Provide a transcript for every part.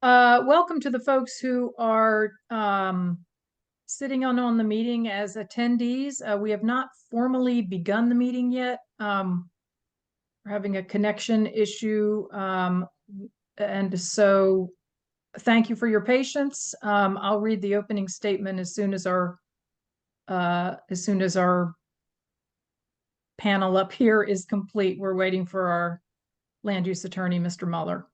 Welcome to the folks who are sitting on the meeting as attendees. We have not formally begun the meeting yet. We're having a connection issue, and so thank you for your patience. I'll read the opening statement as soon as our panel up here is complete. We're waiting for our land use attorney, Mr. Muller.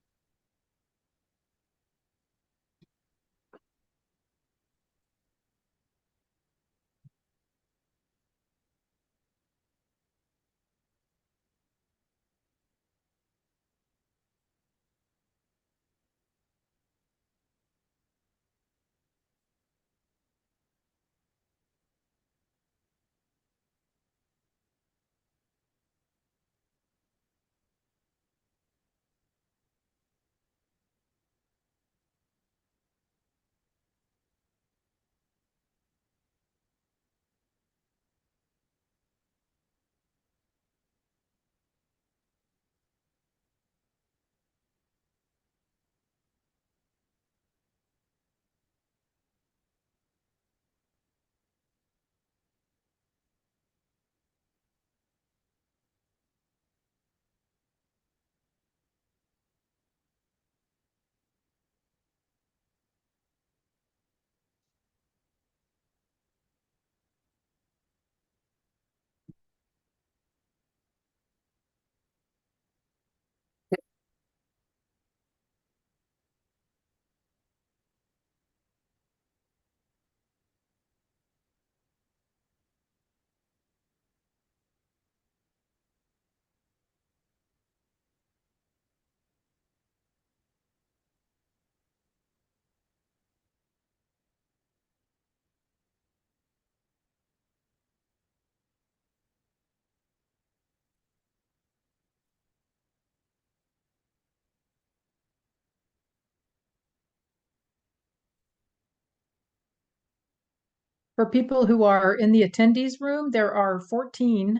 For people who are in the attendees room, there are 14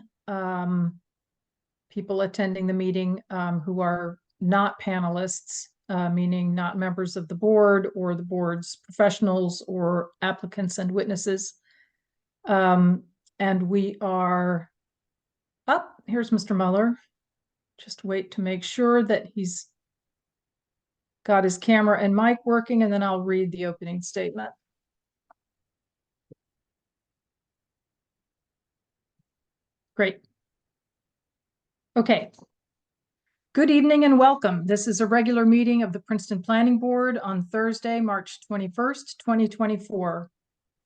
people attending the meeting who are not panelists, meaning not members of the board or the board's professionals or applicants and witnesses. And we are up. Here's Mr. Muller. Just wait to make sure that he's got his camera and mic working, and then I'll read the opening statement. Great. Okay. Good evening and welcome. This is a regular meeting of the Princeton Planning Board on Thursday, March 21st, 2024.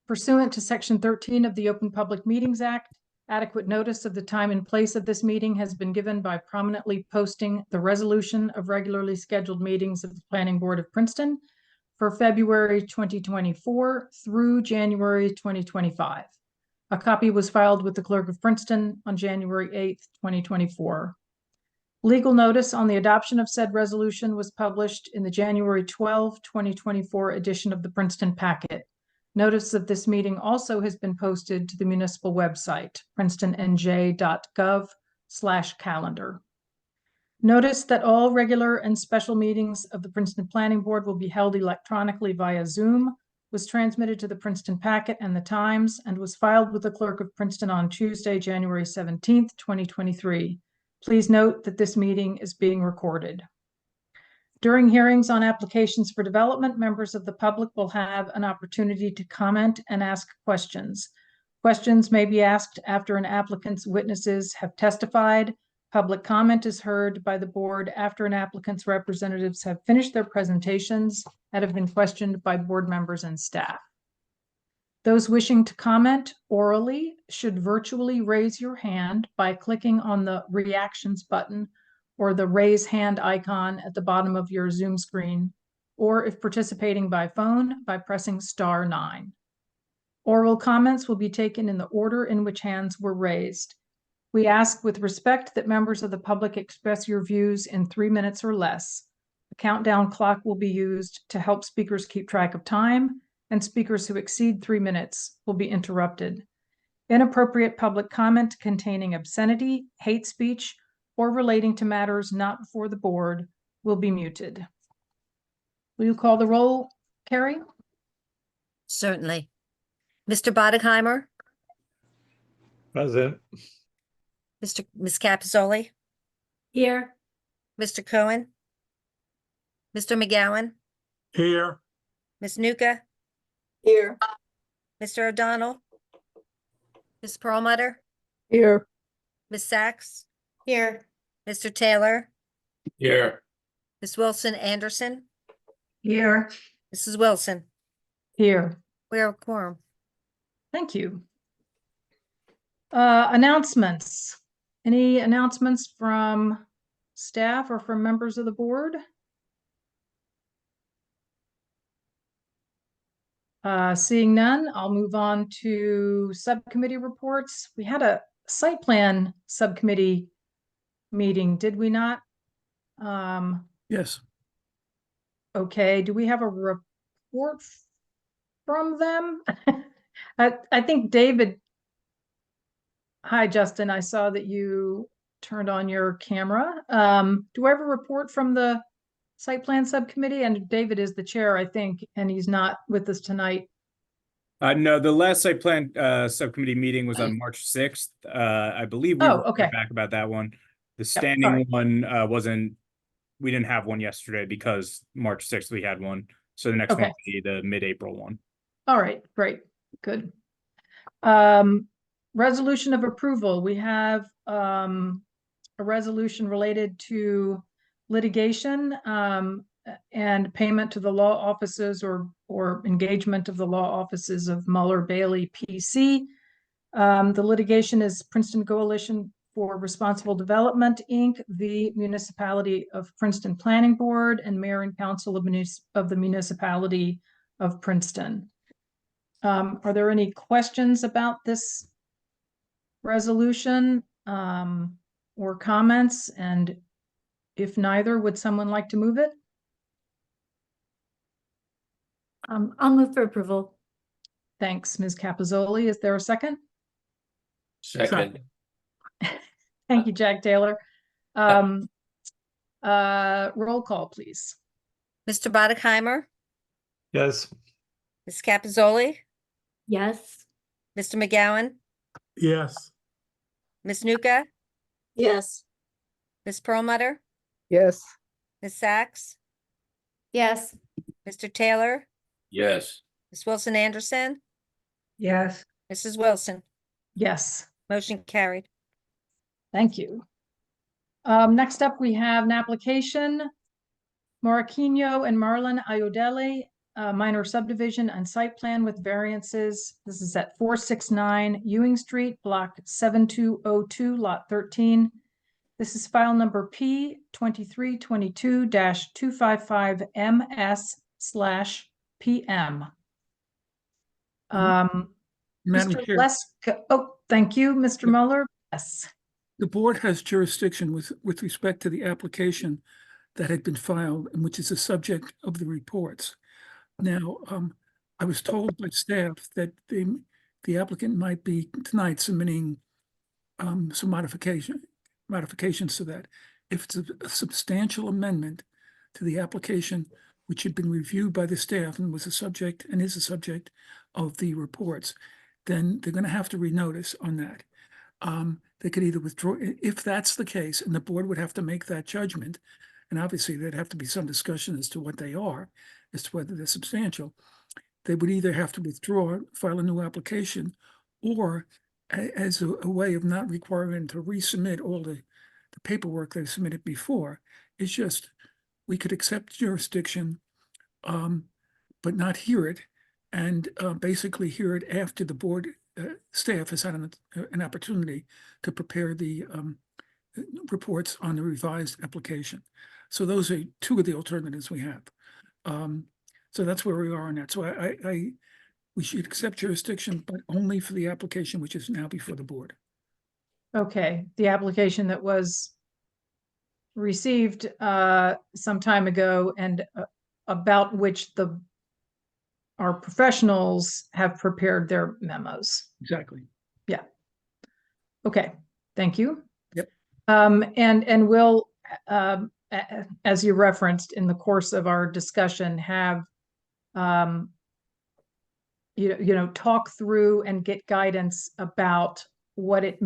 Pursuant to Section 13 of the Open Public Meetings Act, adequate notice of the time and place of this meeting has been given by prominently posting the resolution of regularly scheduled meetings of the Planning Board of Princeton for February 2024 through January 2025. A copy was filed with the Clerk of Princeton on January 8th, 2024. Legal notice on the adoption of said resolution was published in the January 12, 2024 edition of the Princeton Packet. Notice of this meeting also has been posted to the municipal website, princetonnj.gov/calendar. Notice that all regular and special meetings of the Princeton Planning Board will be held electronically via Zoom, was transmitted to the Princeton Packet and the Times, and was filed with the Clerk of Princeton on Tuesday, January 17th, 2023. Please note that this meeting is being recorded. During hearings on applications for development, members of the public will have an opportunity to comment and ask questions. Questions may be asked after an applicant's witnesses have testified. Public comment is heard by the board after an applicant's representatives have finished their presentations and have been questioned by board members and staff. Those wishing to comment orally should virtually raise your hand by clicking on the reactions button or the raise hand icon at the bottom of your Zoom screen, or if participating by phone, by pressing *9. Oral comments will be taken in the order in which hands were raised. We ask with respect that members of the public express your views in 3 minutes or less. A countdown clock will be used to help speakers keep track of time, and speakers who exceed 3 minutes will be interrupted. Inappropriate public comment containing obscenity, hate speech, or relating to matters not before the board will be muted. Will you call the roll, Carrie? Certainly. Mr. Bodegheimer, Present. Ms. Capizoli, Here. Mr. Cohen, Mr. McGowan, Here. Ms. Nuka, Here. Mr. O'Donnell, Ms. Perlmutter, Here. Ms. Sachs, Here. Mr. Taylor, Here. Ms. Wilson Anderson, Here. Mrs. Wilson. Here. We are a quorum. Thank you. Announcements. Any announcements from staff or from members of the board? Seeing none, I'll move on to subcommittee reports. We had a site plan subcommittee meeting, did we not? Yes, Okay, do we have a report from them? I think David. Hi, Justin. I saw that you turned on your camera. Do I have a report from the site plan subcommittee? And David is the chair, I think, and he's not with us tonight. No, the last site plan subcommittee meeting was on March 6th. I believe we Oh, were okay. back about that one. The all standing right. one we didn't have one yesterday because March 6th we had one. So the next one Okay. will be the mid-April one. All right, great, good. Resolution of approval. We have a resolution related to litigation and payment to the law offices or engagement of the law offices of Muller Bailey PC. The litigation is Princeton Coalition for Responsible Development, Inc., the Municipality of Princeton Planning Board, and Mayor and Council of the Municipality of Princeton. Are there any questions about this resolution or comments? And if neither, would someone like to move it? I'll move for approval. Thanks, Ms. Capizoli. Is there a second? Second. Thank you, Jack Taylor. Roll call, please. Mr. Bodegheimer, Yes. Ms. Capizoli, Yes. Mr. McGowan, Yes. Ms. Nuka, Yes. Ms. Perlmutter, yes, Ms. Sachs, Yes. Mr. Taylor, Yes. Ms. Wilson Anderson, Yes. Mrs. Wilson. Yes, Motion carried. thank you. Next up, we have an application. Moraquino and Marlon Ayodele, minor subdivision and site plan with variances. This is at 469 Ewing Street, block 7202, lot 13. This is file number P 2322-255MS/PM. Madam Mr. Chair, Leska, oh, thank you, Mr. Muller. Yes. the board has jurisdiction with respect to the application that had been filed and which is the subject of the reports. Now, I was told by staff that the applicant might be tonight submitting some modifications to that. If it's a substantial amendment to the application, which had been reviewed by the staff and was a subject and is a subject of the reports, then they're going to have to renotice on that. They could either withdraw, if that's the case, and the board would have to make that judgment, and obviously there'd have to be some discussion as to what they are, as to whether they're substantial. They would either have to withdraw, file a new application, or as a way of not requiring them to resubmit all the paperwork they've submitted before. It's just, we could accept jurisdiction, but not hear it, and basically hear it after the board staff has had an opportunity to prepare the reports on the revised application. So those are two of the alternatives we have. So that's where we are on that. So we should accept jurisdiction, but only for the application which is now before the board. Okay, the application that was received some time ago and about which our professionals have prepared their memos. Exactly. Okay, thank you. Yep. And we'll, as you referenced in the course of our discussion, have talk through and get guidance about what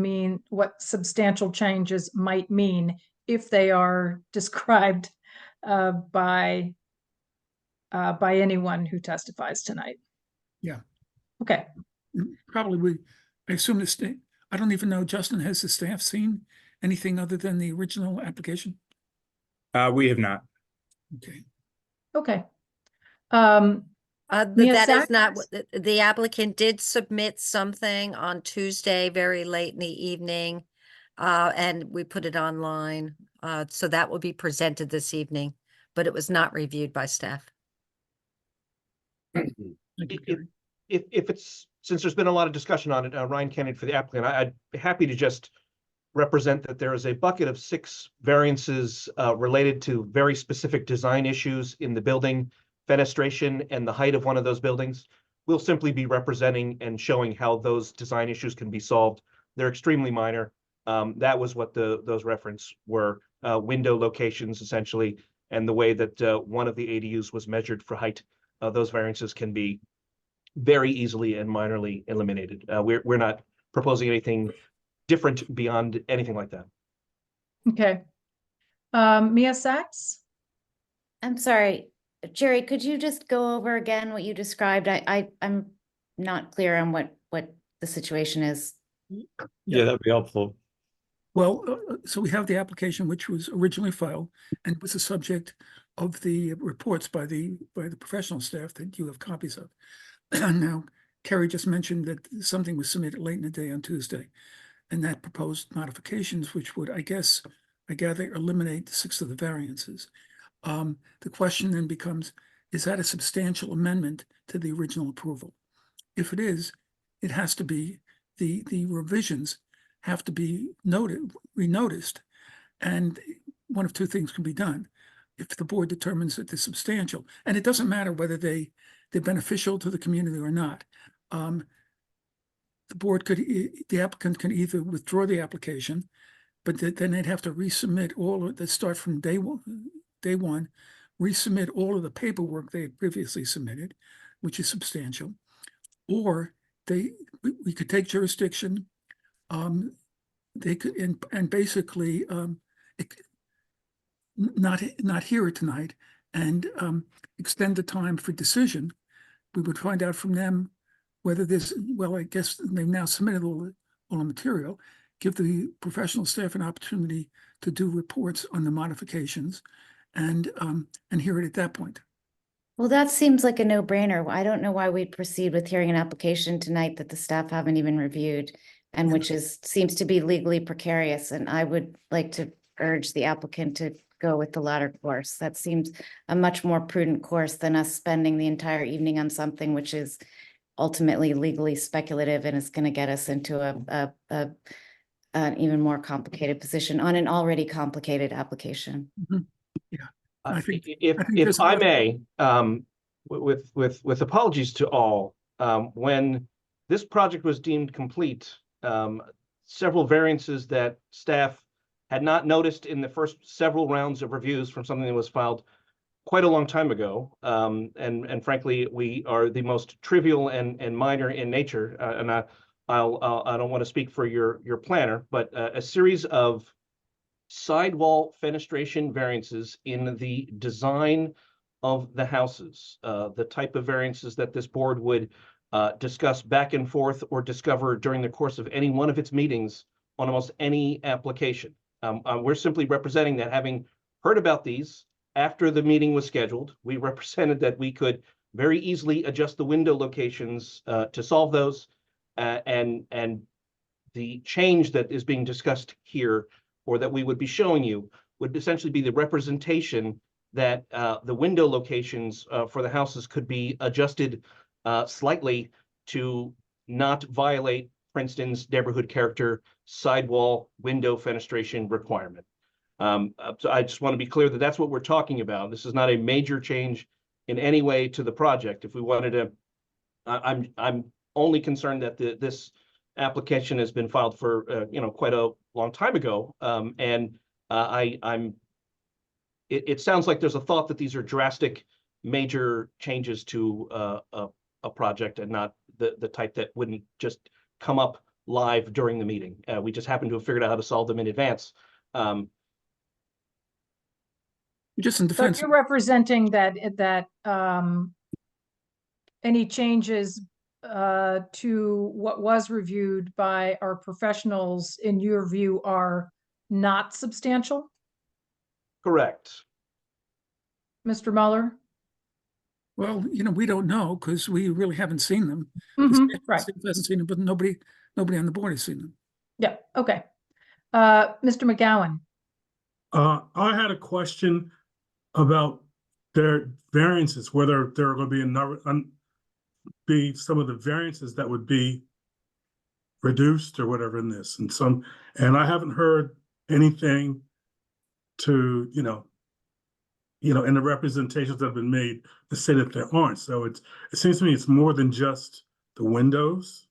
substantial changes might mean if they are described by anyone who testifies tonight. Yeah. Okay. Probably I assume the state, I don't even know, Justin, has the staff seen anything other than the original application? We have not. Okay. Okay. Mia That is not, Sachs? the applicant did submit something on Tuesday, very late in the evening. And we put it online, so that will be presented this evening, but it was not reviewed by staff. Thank you, Carrie. If it's, since there's been a lot of discussion on it, Ryan Kennedy for the applicant, I'd be happy to just represent that there is a bucket of 6 variances related to very specific design issues in the building, fenestration, and the height of one of those buildings. We'll simply be representing and showing how those design issues can be solved. They're extremely minor. That was what those reference were, window locations essentially, and the way that one of the ADUs was measured for height. Those variances can be very easily and minorly eliminated. We're not proposing anything different beyond anything like that. Okay. Mia Sachs? I'm sorry, Jerry, could you just go over again what you described? I'm not clear on what the situation is. Yeah, that'd be helpful. Well, so we have the application which was originally filed and was the subject of the reports by the professional staff that you have copies of. Now, Carrie just mentioned that something was submitted late in the day on Tuesday, and that proposed modifications, which would, I gather, eliminate 6 of the variances. The question then becomes, is that a substantial amendment to the original approval? If it is, it has to be, the revisions have to be renoticed, and one of 2 things can be done. If the board determines that they're substantial, and it doesn't matter whether they're beneficial to the community or not, the applicant can either withdraw the application, but then they'd have to resubmit start from day one, resubmit all of the paperwork they had previously submitted, which is substantial, or we could take jurisdiction. They could, and basically not hear it tonight and extend the time for decision. We would find out from them whether I guess they've now submitted all the material, give the professional staff an opportunity to do reports on the modifications and hear it at that point. Well, that seems like a no-brainer. I don't know why we'd proceed with hearing an application tonight that the staff haven't even reviewed, and which seems to be legally precarious. And I would like to urge the applicant to go with the latter course. That seems a much more prudent course than us spending the entire evening on something which is ultimately legally speculative and is going to get us into an even more complicated position on an already complicated application. Mm-hmm. Yeah. If I may, with apologies to all, when this project was deemed complete, several variances that staff had not noticed in the first several rounds of reviews from something that was filed quite a long time ago, and frankly, we are the most trivial and minor in nature. And I don't want to speak for your planner, but a series of sidewall fenestration variances in the design of the houses, the type of variances that this board would discuss back and forth or discover during the course of any one of its meetings on almost any application. We're simply representing that, having heard about these after the meeting was scheduled, we represented that we could very easily adjust the window locations to solve those, and the change that is being discussed here, or that we would be showing you, would essentially be the representation that the window locations for the houses could be adjusted slightly to not violate Princeton's neighborhood character sidewall window fenestration requirement. So I just want to be clear that that's what we're talking about. This is not a major change in any way to the project. If we wanted to, I'm only concerned that this application has been filed for quite a long time ago, and I'm it sounds like there's a thought that these are drastic, major changes to a project and not the type that wouldn't just come up live during the meeting. We just happen to have figured out how to solve them in advance. Just in So defense, you're representing that any changes to what was reviewed by our professionals, in your view, are not substantial? Correct. Mr. Mueller? well, we don't know because we really haven't seen them. The Mhm, staff right. hasn't seen them, but nobody on the board has seen them. Yeah, okay. Mr. McGowan? I had a question about their variances, whether there are going to be another, be some of the variances that would be reduced or whatever in this, and I haven't heard anything to, in the representations that have been made to say that there aren't. So it seems to me it's more than just the windows.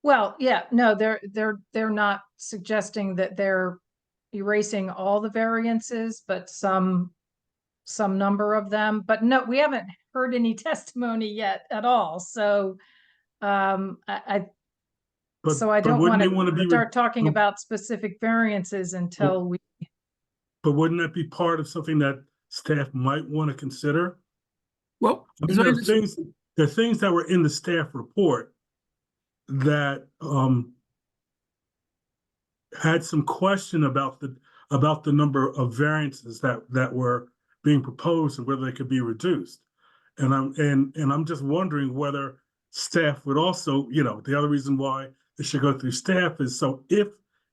Well, yeah, no, they're not suggesting that they're erasing all the variances, but some number of them. But no, we haven't heard any testimony yet at all. So I But so I but don't wouldn't want they want to to be start talking but- about specific variances until we, But wouldn't that be part of something that staff might want to consider? Well, I mean, as I there are understand- things that were in the staff report that had some question about the number of variances that were being proposed and whether they could be reduced. And I'm just wondering whether staff would also, the other reason why it should go through staff is so if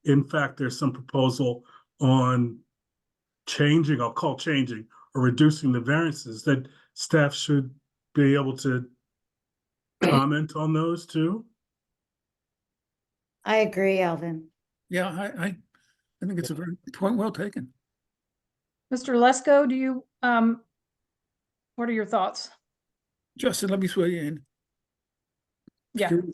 in fact there's some proposal on changing, I'll call changing or reducing the variances, that staff should be able to comment on those too. I agree, Alvin. Yeah, I think it's a very point well taken. Mr. Lesko, do you, what are your thoughts? Justin, let me swear you in. Yeah. Do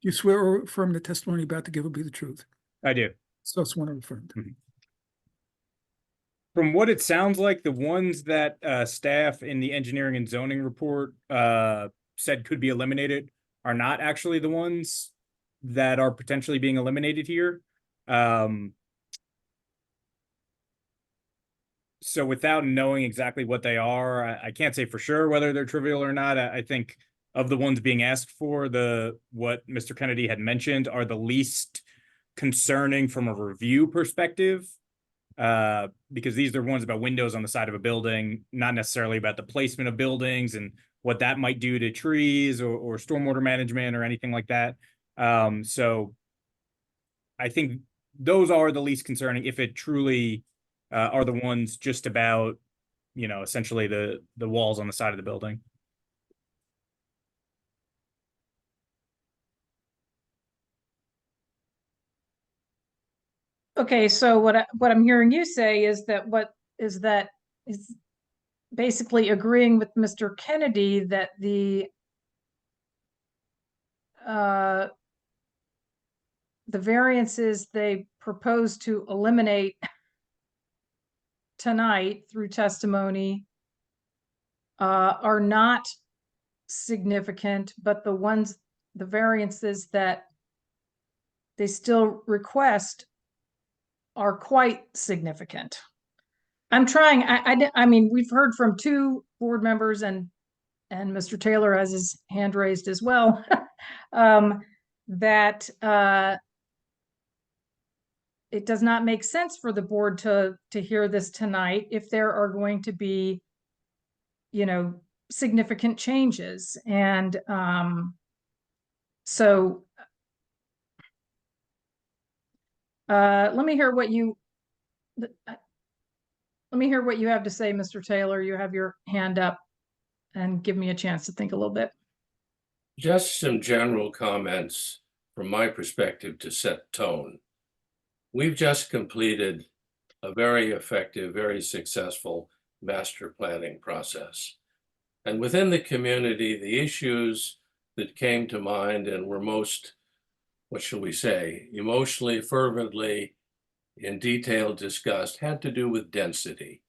you swear or affirm the testimony about to give will be the truth? I do. So it's one affirmed. From what it sounds like, the ones that staff in the engineering and zoning report said could be eliminated are not actually the ones that are potentially being eliminated here. So without knowing exactly what they are, I can't say for sure whether they're trivial or not. I think of the ones being asked for, what Mr. Kennedy had mentioned are the least concerning from a review perspective. Because these are ones about windows on the side of a building, not necessarily about the placement of buildings and what that might do to trees or stormwater management or anything like that. So I think those are the least concerning if it truly are the ones just about, essentially the walls on the side of the building. Okay, so what I'm hearing you say is that is basically agreeing with Mr. Kennedy that the variances they propose to eliminate tonight through testimony are not significant, but the variances that they still request are quite significant. I'm trying, I mean, we've heard from two board members and Mr. Taylor has his hand raised as well, that it does not make sense for the board to hear this tonight if there are going to be, significant changes. And so let me hear what you have to say, Mr. Taylor. You have your hand up, and give me a chance to think a little bit. Just some general comments from my perspective to set tone. We've just completed a very effective, very successful master planning process. And within the community, the issues that came to mind and were most, what shall we say, emotionally, fervently in detail discussed had to do with density.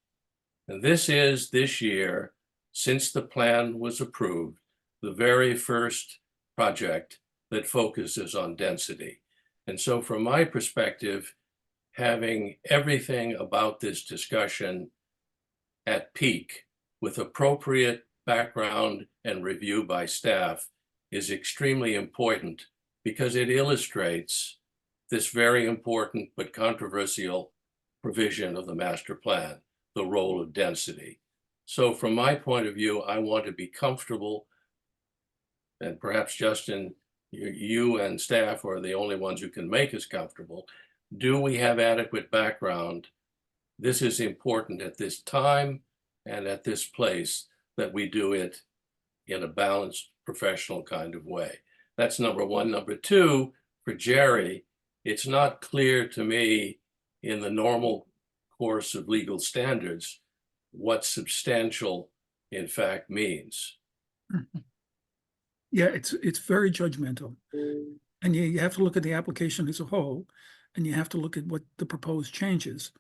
And this is, this year, since the plan was approved, the very first project that focuses on density. And so from my perspective, having everything about this discussion at peak with appropriate background and review by staff is extremely important because it illustrates this very important but controversial provision of the master plan, the role of density. So from my point of view, I want to be comfortable, and perhaps Justin, you and staff are the only ones who can make us comfortable. Do we have adequate background? This is important at this time and at this place that we do it in a balanced, professional kind of way. That's number one. Number two, for Jerry, it's not clear to me in the normal course of legal standards what substantial in fact means. Yeah, it's very judgmental. And you have to look at the application as a whole, and you have to look at what the proposed changes.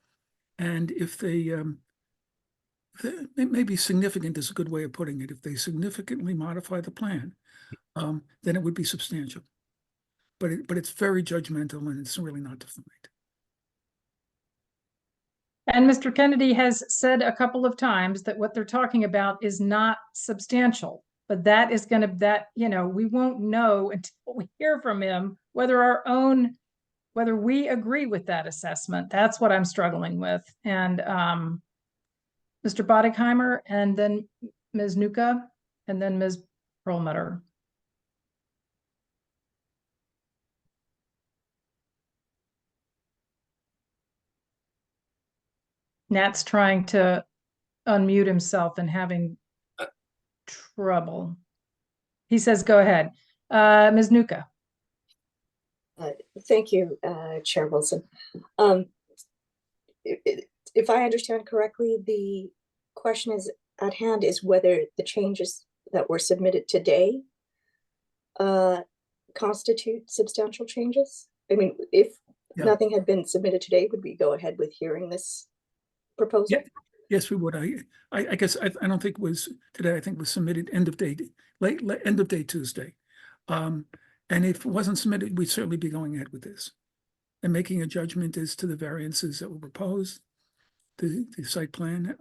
And if they it may be significant is a good way of putting it. If they significantly modify the plan, then it would be substantial. But it's very judgmental and it's really not defined. And Mr. Kennedy has said a couple of times that what they're talking about is not substantial, but that is going to, we won't know until we hear from him whether we agree with that assessment. That's what I'm struggling with. And Mr. Bodekheimer, and then Ms. Nuka, and then Ms. Perlmutter. Nat's trying to unmute himself and having trouble. He says, go ahead. Ms. Nuka. Thank you, Chair Wilson. If I understand correctly, the question is at hand is whether the changes that were submitted today constitute substantial changes. I mean, if nothing had been submitted today, would we go ahead with hearing this proposal? Yeah. Yes, we would. I guess I don't think it was today. I think it was submitted end of day Tuesday. And if it wasn't submitted, we'd certainly be going ahead with this and making a judgment as to the variances that were proposed, the site plan,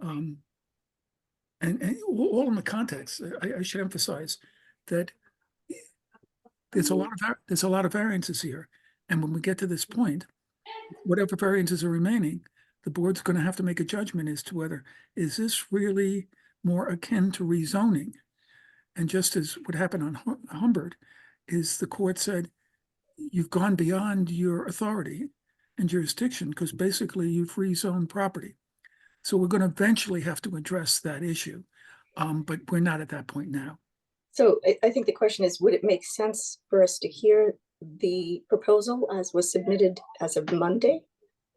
and all in the context. I should emphasize that there's a lot of variances here, and when we get to this point, whatever variances are remaining, the board's going to have to make a judgment as to whether is this really more akin to rezoning. And just as what happened on Humbert, is the court said you've gone beyond your authority and jurisdiction because basically you've rezoned property. So we're going to eventually have to address that issue, but we're not at that point now. So I think the question is, would it make sense for us to hear the proposal as was submitted as of Monday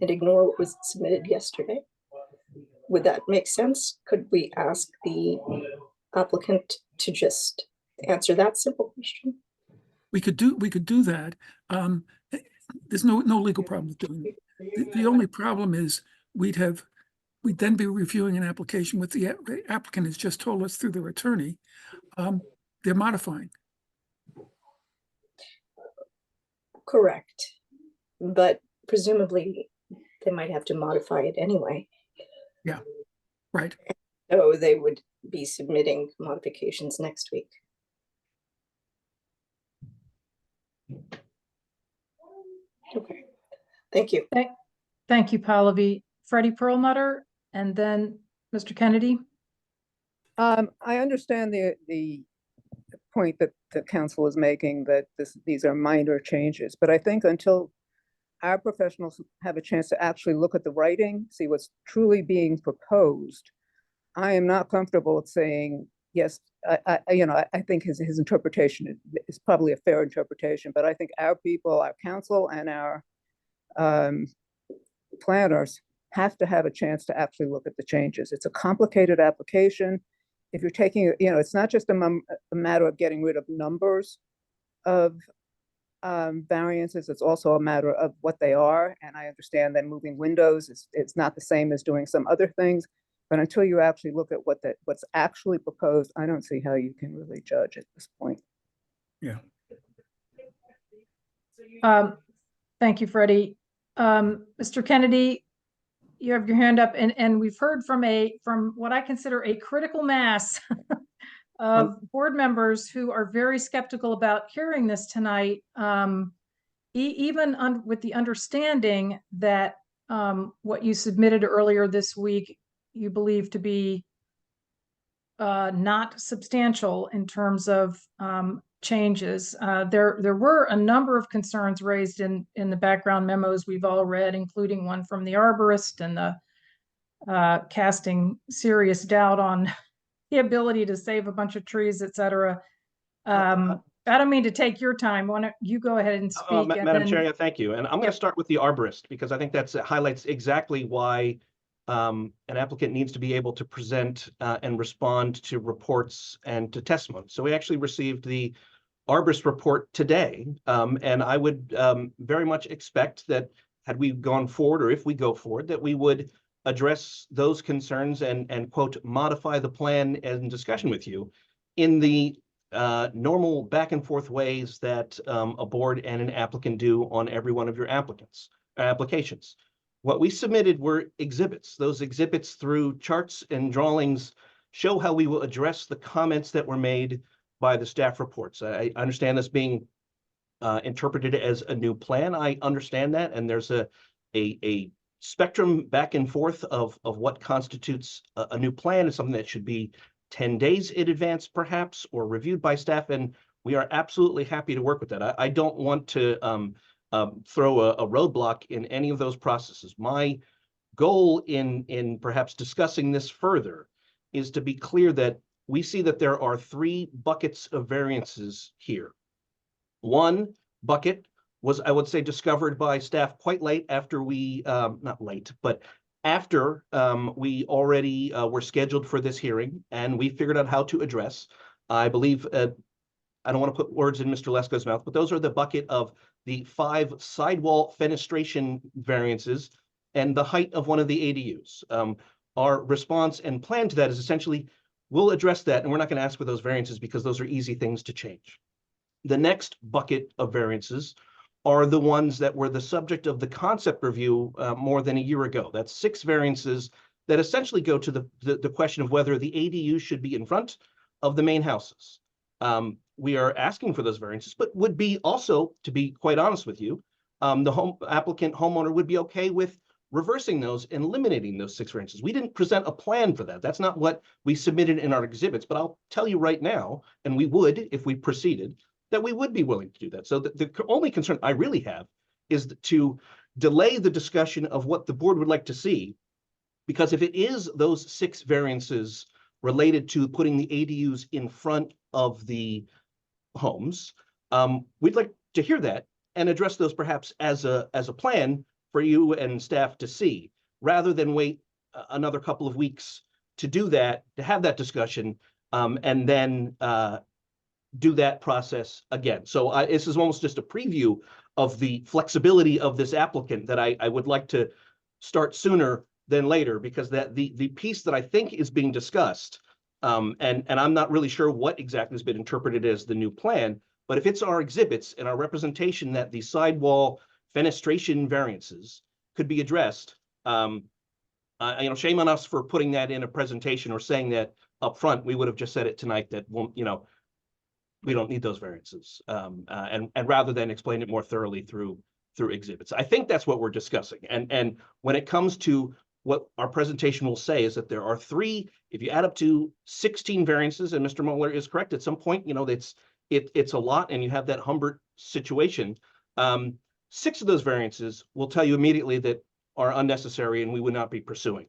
and ignore what was submitted yesterday? Would that make sense? Could we ask the applicant to just answer that simple question? We could do that. There's no legal problem with doing it. The only problem is we'd then be reviewing an application with the applicant has just told us through their attorney, they're modifying. Correct. But presumably they might have to modify it anyway. Yeah, right. So they would be submitting modifications next week. Okay, thank you. Thank you, Pallavi. Freddie Perlmutter, and then Mr. Kennedy. I understand the point that the council is making that these are minor changes, but I think until our professionals have a chance to actually look at the writing, see what's truly being proposed, I am not comfortable with saying yes. I think his interpretation is probably a fair interpretation, but I think our people, our council, and our planners have to have a chance to actually look at the changes. It's a complicated application. If you're taking, it's not just a matter of getting rid of numbers of variances. It's also a matter of what they are. And I understand that moving windows is, it's not the same as doing some other things. But until you actually look at what's actually proposed, I don't see how you can really judge at this point. Yeah. Thank you, Freddie. Mr. Kennedy, you have your hand up, and we've heard from what I consider a critical mass of board members who are very skeptical about hearing this tonight, even with the understanding that what you submitted earlier this week, you believe to be not substantial in terms of changes. There were a number of concerns raised in the background memos we've all read, including one from the arborist and the casting serious doubt on the ability to save a bunch of trees, et cetera. I don't mean to take your time. Why don't you go ahead and speak? Madam Chair, yeah, thank you. And I'm going to start with the arborist because I think that highlights exactly why an applicant needs to be able to present and respond to reports and to testimony. So we actually received the arborist report today, and I would very much expect that had we gone forward, or if we go forward, that we would address those concerns and quote, modify the plan in discussion with you in the normal back and forth ways that a board and an applicant do on every one of your applications. What we submitted were exhibits. Those exhibits through charts and drawings show how we will address the comments that were made by the staff reports. I understand this being interpreted as a new plan. I understand that, and there's a spectrum back and forth of what constitutes a new plan. Is something that should be 10 days in advance, perhaps, or reviewed by staff, and we are absolutely happy to work with that. I don't want to throw a roadblock in any of those processes. My goal in perhaps discussing this further is to be clear that we see that there are 3 buckets of variances here. One bucket was, I would say, discovered by staff quite late after we, not late, but after we already were scheduled for this hearing, and we figured out how to address. I believe, I don't want to put words in Mr. Lesko's mouth, but those are the bucket of the 5 sidewall fenestration variances and the height of one of the ADUs. Our response and plan to that is essentially, we'll address that, and we're not going to ask for those variances because those are easy things to change. The next bucket of variances are the ones that were the subject of the concept review more than a year ago. That's 6 variances that essentially go to the question of whether the ADU should be in front of the main houses. We are asking for those variances, but would be also, to be quite honest with you, the homeowner would be okay with reversing those and eliminating those 6 variances. We didn't present a plan for that. That's not what we submitted in our exhibits, but I'll tell you right now, and we would if we proceeded, that we would be willing to do that. So the only concern I really have is to delay the discussion of what the board would like to see, because if it is those 6 variances related to putting the ADUs in front of the homes, we'd like to hear that and address those perhaps as a plan for you and staff to see, rather than wait another couple of weeks to do that, to have that discussion, and then do that process again. So this is almost just a preview of the flexibility of this applicant that I would like to start sooner than later, because that the piece that I think is being discussed, and I'm not really sure what exactly has been interpreted as the new plan, but if it's our exhibits and our representation that the sidewall fenestration variances could be addressed, shame on us for putting that in a presentation or saying that up front. We would have just said it tonight that won't, we don't need those variances, and rather than explain it more thoroughly through exhibits. I think that's what we're discussing. And when it comes to what our presentation will say is that there are 3, if you add up to 16 variances, and Mr. Mueller is correct, at some point, it's a lot, and you have that Humbert situation. 6 of those variances will tell you immediately that are unnecessary and we would not be pursuing.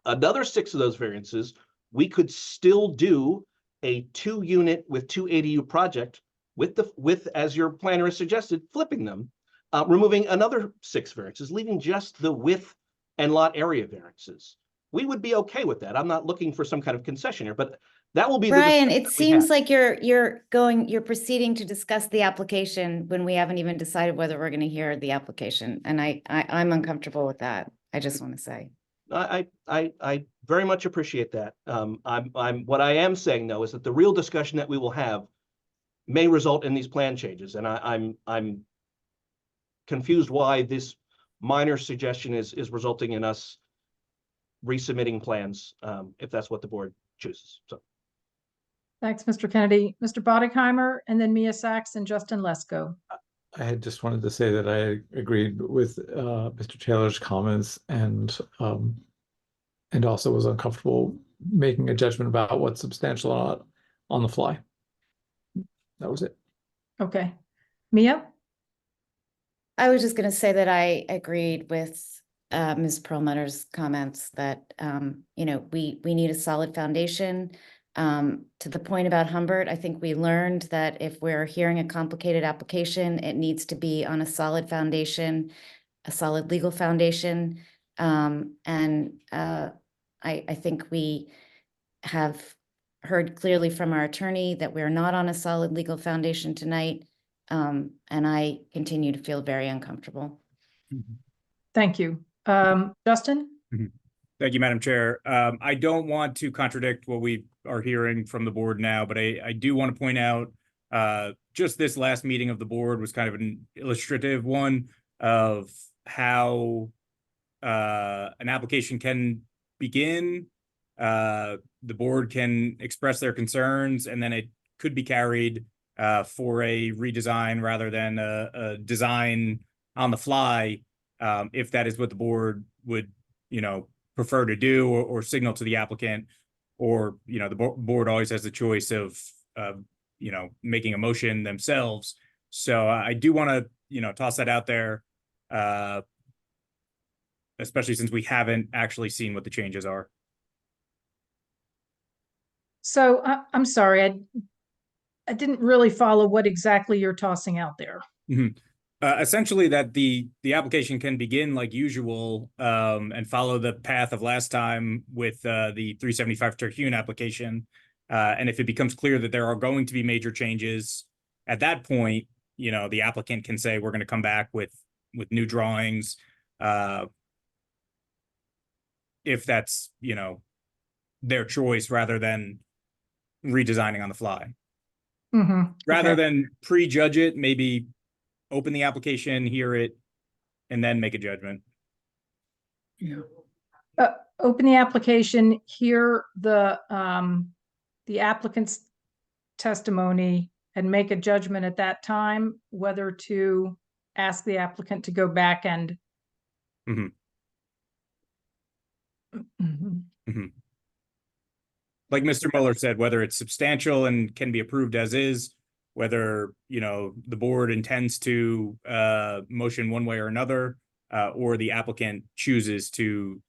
Another 6 of those variances, we could still do a 2-unit with 2 ADU project with, as your planner has suggested, flipping them, removing another 6 variances, leaving just the width and lot area variances. we would be okay with that. I'm not looking for some kind of concession here, but that will be the Brian, discussion it that we seems have. like you're proceeding to discuss the application when we haven't even decided whether we're going to hear the application. And I'm uncomfortable with that. I just want to say. I very much appreciate that. What I am saying though is that the real discussion that we will have may result in these plan changes, and I'm confused why this minor suggestion is resulting in us resubmitting plans, if that's what the board chooses. So. Thanks, Mr. Kennedy. Mr. Bodekheimer, and then Mia Sachs and Justin Lesko. I had just wanted to say that I agreed with Mr. Taylor's comments and also was uncomfortable making a judgment about what's substantial or not on the fly. That was it. Okay. Mia? I was just going to say that I agreed with Ms. Perlmutter's comments that, we need a solid foundation. To the point about Humbert, I think we learned that if we're hearing a complicated application, it needs to be on a solid foundation, a solid legal foundation. I think we have heard clearly from our attorney that we're not on a solid legal foundation tonight. And I continue to feel very uncomfortable. Thank you. Justin? Thank you, Madam Chair. I don't want to contradict what we are hearing from the board now, but I do want to point out just this last meeting of the board was kind of an illustrative one of how an application can begin. The board can express their concerns, and then it could be carried for a redesign rather than a design on the fly, if that is what the board would, prefer to do or signal to the applicant, or, the board always has the choice of, making a motion themselves. So I do want to, toss that out there, especially since we haven't actually seen what the changes are. So I'm sorry, I didn't really follow what exactly you're tossing out there. Essentially that the application can begin like usual, and follow the path of last time with the 375 Terhune application. And if it becomes clear that there are going to be major changes, at that point, the applicant can say, we're going to come back with new drawings. If that's, their choice, rather than redesigning on the fly. Rather than prejudge it, maybe open the application, hear it, and then make a judgment. Yeah. Open the application, hear the applicant's testimony, and make a judgment at that time whether to ask the applicant to go back and. Like Mr. Mueller said, whether it's substantial and can be approved as is, whether, the board intends to motion one way or another, or the applicant chooses to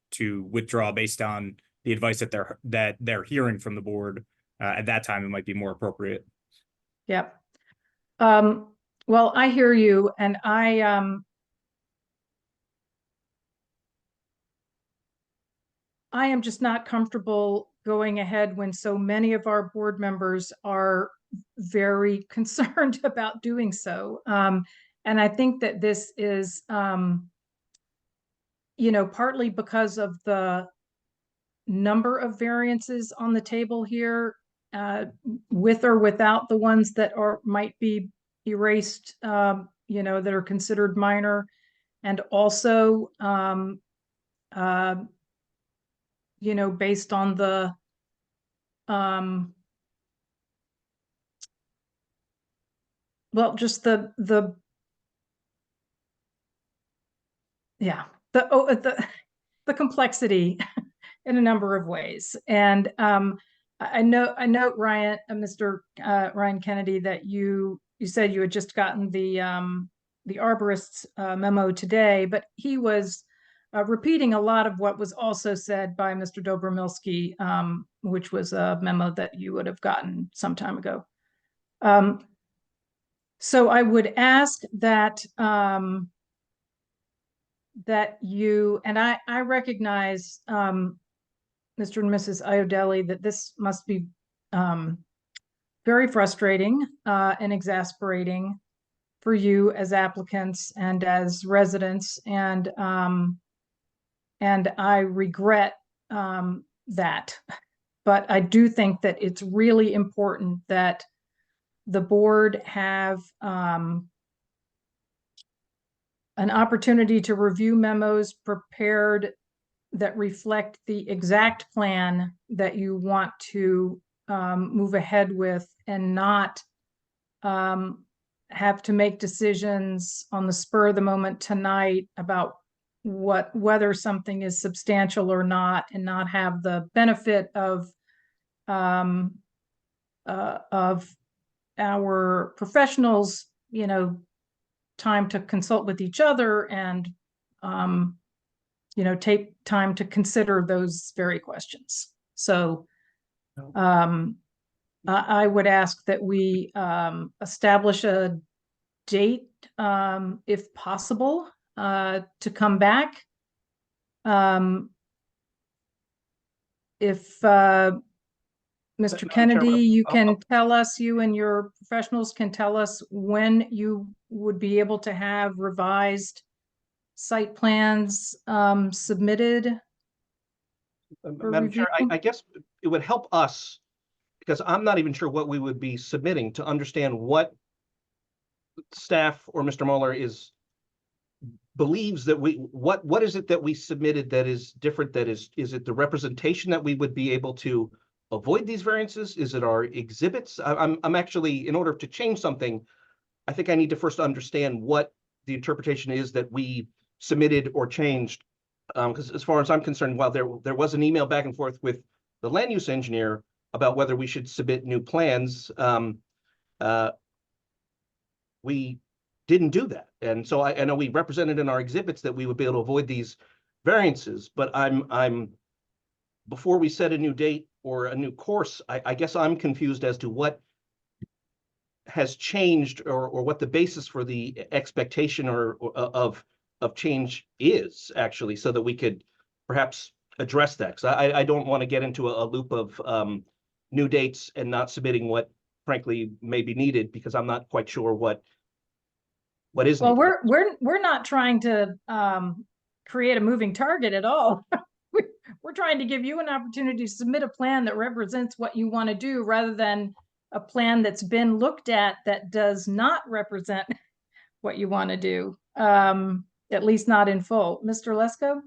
withdraw based on the advice that they're hearing from the board. At that time, it might be more appropriate. Yep. Well, I hear you, and I am just not comfortable going ahead when so many of our board members are very concerned about doing so. And I think that this is, partly because of the number of variances on the table here, with or without the ones that might be erased, that are considered minor, and also, based on the just the complexity in a number of ways. And I know Ryan, Mr. Ryan Kennedy, that you said you had just gotten the arborist's memo today, but he was repeating a lot of what was also said by Mr. Dobromilsky, which was a memo that you would have gotten some time ago. So I would ask that that you, and I recognize Mr. and Mrs. Iodeli that this must be very frustrating and exasperating for you as applicants and as residents, and I regret that. But I do think that it's really important that the board have an opportunity to review memos prepared that reflect the exact plan that you want to move ahead with, and not have to make decisions on the spur of the moment tonight about whether something is substantial or not, and not have the benefit of our professionals, time to consult with each other and take time to consider those very questions. So I would ask that we establish a date, if possible, to come back. If Mr. Madam Kennedy, Chair, you I'll- can tell us, you and your professionals can tell us when you would be able to have revised site plans submitted. for Madam Chair, review? I guess it would help us, because I'm not even sure what we would be submitting, to understand what staff or Mr. Mueller believes that what is it that we submitted that is different, is it the representation that we would be able to avoid these variances? Is it our exhibits? I'm actually, in order to change something, I think I need to first understand what the interpretation is that we submitted or changed. Because as far as I'm concerned, while there was an email back and forth with the land use engineer about whether we should submit new plans, we didn't do that. And so I know we represented in our exhibits that we would be able to avoid these variances, but I'm before we set a new date or a new course, I guess I'm confused as to what has changed, or what the basis for the expectation of change is, actually, so that we could perhaps address that. Because I don't want to get into a loop of new dates and not submitting what frankly may be needed, because I'm not quite sure what is Well, needed. we're not trying to create a moving target at all. We're trying to give you an opportunity to submit a plan that represents what you want to do, rather than a plan that's been looked at that does not represent what you want to do, at least not in full. Mr. Lesko?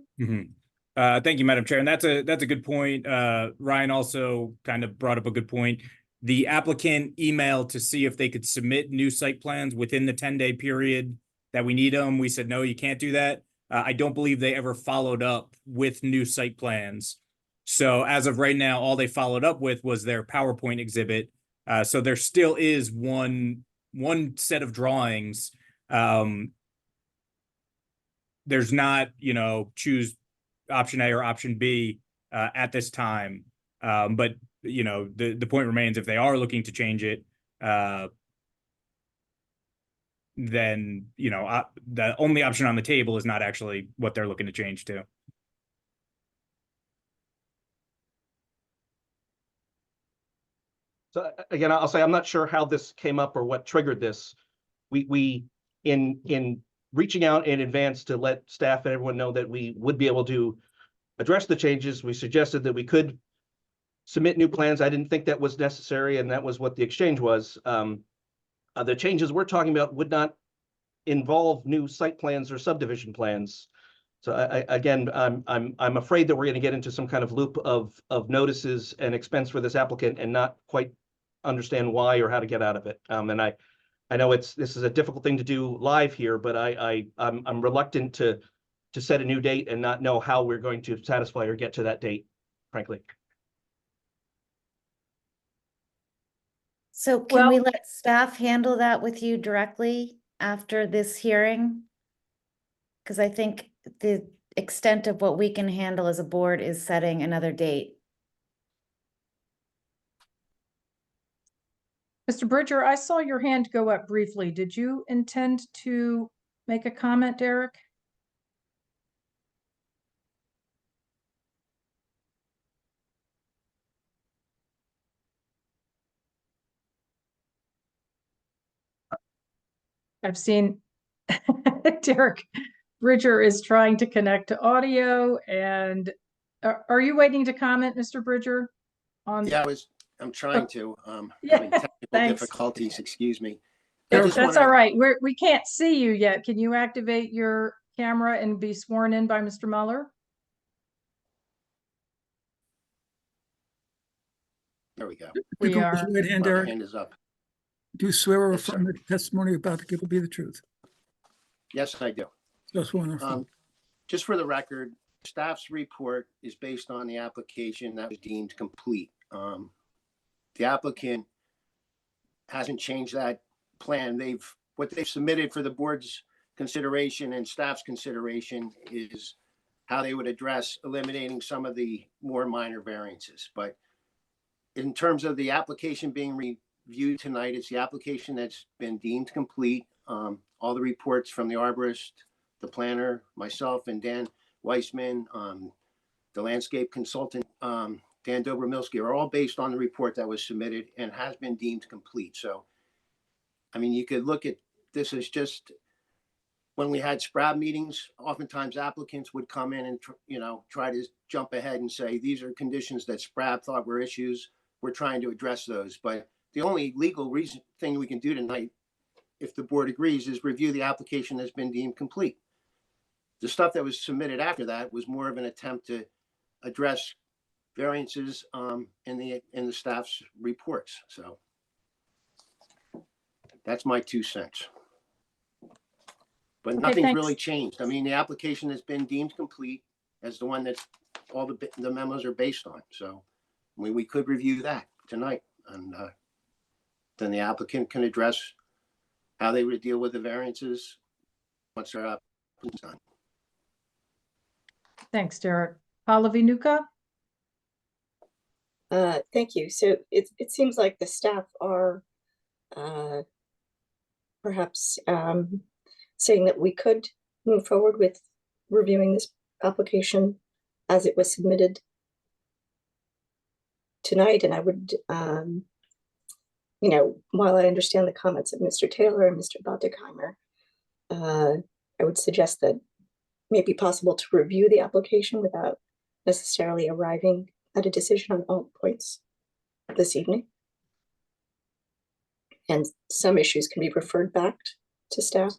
Thank you, Madam Chair. And that's a good point. Ryan also kind of brought up a good point. The applicant emailed to see if they could submit new site plans within the 10-day period that we need them. We said, no, you can't do that. I don't believe they ever followed up with new site plans. So as of right now, all they followed up with was their PowerPoint exhibit. So there still is one set of drawings. There's not, choose option A or option B at this time. But the point remains, if they are looking to change it, then the only option on the table is not actually what they're looking to change to. So again, I'll say I'm not sure how this came up or what triggered this. We in reaching out in advance to let staff and everyone know that we would be able to address the changes, we suggested that we could submit new plans. I didn't think that was necessary, and that was what the exchange was. The changes we're talking about would not involve new site plans or subdivision plans. So again, I'm afraid that we're going to get into some kind of loop of notices and expense for this applicant and not quite understand why or how to get out of it. And I know this is a difficult thing to do live here, but I'm reluctant to set a new date and not know how we're going to satisfy or get to that date, frankly. So can we Well- let staff handle that with you directly after this hearing? Because I think the extent of what we can handle as a board is setting another date. Mr. Bridger, I saw your hand go up briefly. Did you intend to make a comment, Derek? I, I've seen Derek Bridger is trying to connect to audio, and are you waiting to comment, Mr. Bridger? On Yeah, I'm trying to, Yeah, having technical thanks. difficulties, excuse me. That's just all wanna- right. We can't see you yet. Can you activate your camera and be sworn in by Mr. Mueller? There we go. We People are. raise your right hand, My Derek. hand is up. Do you swear or Yes, sir. affirm that the testimony you're about to give will be the truth? Yes, I do. Just one or affirm. Just for the record, staff's report is based on the application that was deemed complete. The applicant hasn't changed that plan. What they've submitted for the board's consideration and staff's consideration is how they would address eliminating some of the more minor variances. But in terms of the application being reviewed tonight, it's the application that's been deemed complete. All the reports from the arborist, the planner, myself, and Dan Weissman, the landscape consultant, Dan Dobromilsky, are all based on the report that was submitted and has been deemed complete. So, I mean, you could look at this as just when we had SPRAB meetings, oftentimes applicants would come in and, try to jump ahead and say, these are conditions that SPRAB thought were issues. We're trying to address those. But the only legal thing we can do tonight, if the board agrees, is review the application that's been deemed complete. The stuff that was submitted after that was more of an attempt to address variances in the staff's reports. So that's my 2 cents. But Okay, nothing's thanks. really changed. I mean, the application has been deemed complete as the one that's all the memos are based on. So we could review that tonight, and then the applicant can address how they would deal with the variances once they're up and done. Thanks, Derek. Paula Vinuka? Thank you. So it seems like the staff are perhaps saying that we could move forward with reviewing this application as it was submitted tonight. And I would, while I understand the comments of Mr. Taylor and Mr. Baldeckheimer, I would suggest that it may be possible to review the application without necessarily arriving at a decision on all points this evening. And some issues can be referred back to staff.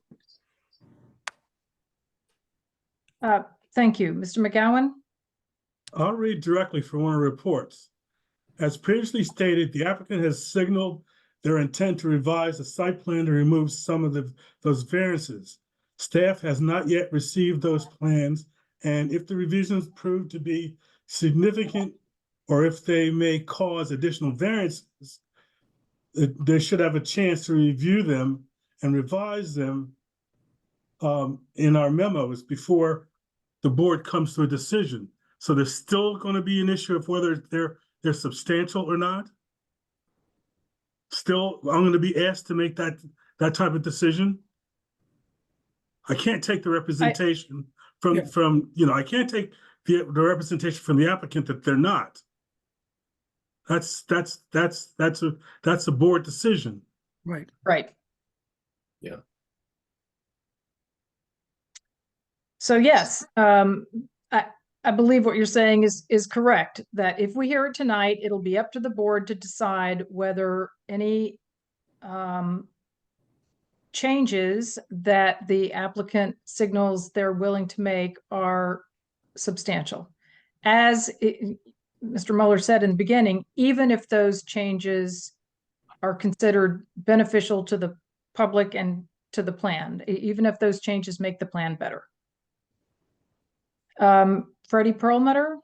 Thank you. Mr. McGowan? I'll read directly from one of the reports. As previously stated, the applicant has signaled their intent to revise the site plan to remove some of those variances. Staff has not yet received those plans, and if the revisions prove to be significant or if they may cause additional variances, they should have a chance to review them and revise them in our memos before the board comes to a decision. So there's still going to be an issue of whether they're substantial or not. Still, I'm going to be asked to make that type of decision. I can't take the representation from I can't take the representation from the applicant that they're not. That's a board decision. Right. Right. Yeah. So yes, I believe what you're saying is correct, that if we hear it tonight, it'll be up to the board to decide whether any changes that the applicant signals they're willing to make are substantial. As Mr. Mueller said in the beginning, even if those changes are considered beneficial to the public and to the plan, even if those changes make the plan better. Freddie Perlmutter?